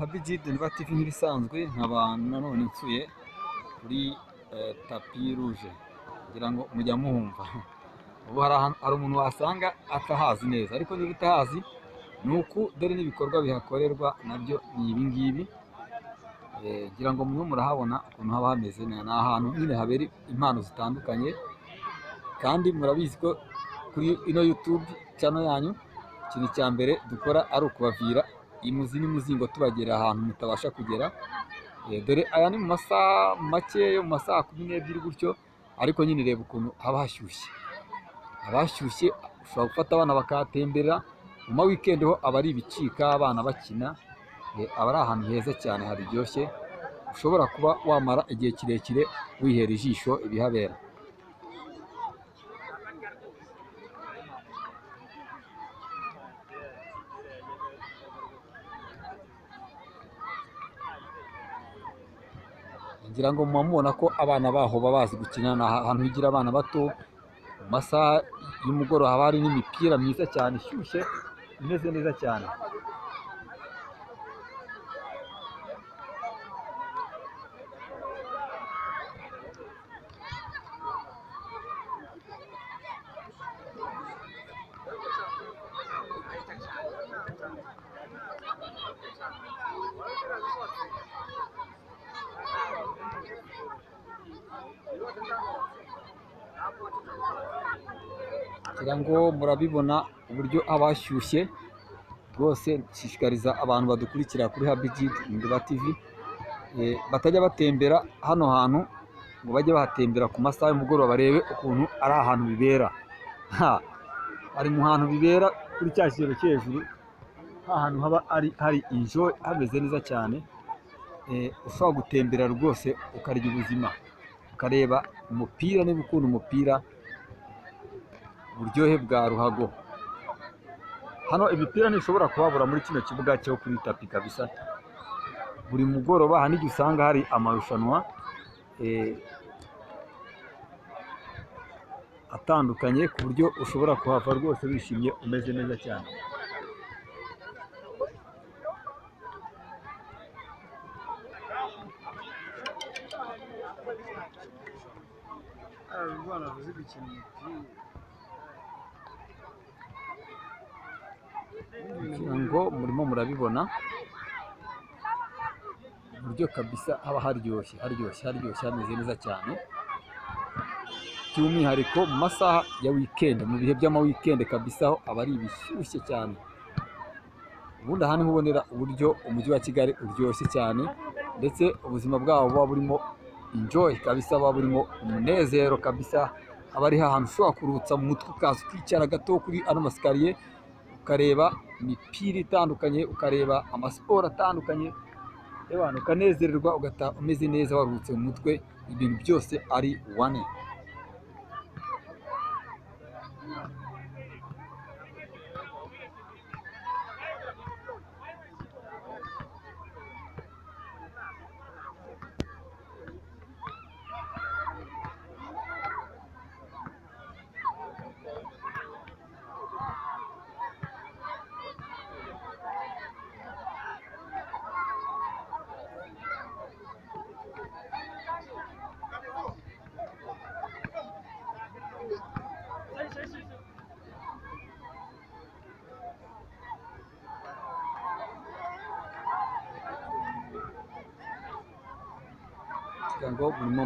Habijid Ndwa TV nk'ibisanzwe nkaba nanone nsuye kuri tapi rouge kugira ngo mujya muhumva. Ubu hari umuntu wasanga atahazi neza, ariko niba utahazi nuko dore n'ibikorwa bihakorerwa nabyo ni ibi ngibi. Ngira ngo mwe murahabona ukuntu haba hameze, ni ahantu nyine habera impano zitandukanye, kandi murabizi ko kuri ino YouTube channel yanyu ikintu cya mbere dukora ari ukubavira imuzi n'umuzingo tubagera ahantu mutabasha kugera. Dore aya ni mu masaha make yo mu masaha 12 gutyo, ariko nyine reba ukuntu haba hashyushye. Abashyushye ushobora gufata abana bakatemberera mu ma weekend ho aba ari ibicika abana bakina. Aba ari ahantu heza cyane haryoshye, ushobora kuba wamara igihe kirekire wihera ijisho ibihabera. Ngira ngo mubona ko abana baho baba bazi gukina, ni ahantu higira abana bato. Mu masaha y'umugoroba haba hari n'imipira myiza cyane ishyushye imeze neza cyane. Ngira ngo murabibona uburyo abashyushye rwose. Nshishikariza abantu badukurikira kuri Habijid Ndwa TV batajya batembera hano hantu, ngo bajye bahatembera ku masaha y'umugoroba barebe ukuntu ari ahantu bibera. Ari mu hantu bibera kuri cya kigero cyo hejuru, ahantu haba hari enjoy hameze neza cyane. Ushobora gutembera rwose ukarya ubuzima, ukareba umupira. Niba ukunda umupira, uburyohe bwa ruhago. Hano imipira ntishobora kuhabura muri kino kibuga cyo kuri tapi kabisa. Buri mugoroba hari n'igihe usanga hari amarushanwa atandukanye, ku buryo ushobora kuhava rwose wishimye umeze neza cyane. Ngira ngo murimo murabibona uburyo kabisa haba haryoshye hameze neza cyane, by'umwihariko mu masaha ya weekend, mu bihe by'ama weekend kabisa ho aba ari ibishyushye cyane. Ubundi aha niho ubonera uburyo umujyi wa Kigali uryoshye cyane, ndetse ubuzima bwabo buba burimo enjoy kabisa, buba burimo umunezero kabisa. Aba ari ahantu ushobora kuruhutsa mu mutwe, ukaza ukicara gato kuri ano masikariye, ukareba imipira itandukanye, ukareba amasiporo atandukanye, ukanezererwa, ugataha umeze neza waruhutse mu mutwe, ibintu byose ari wane. Ngira ngo murimo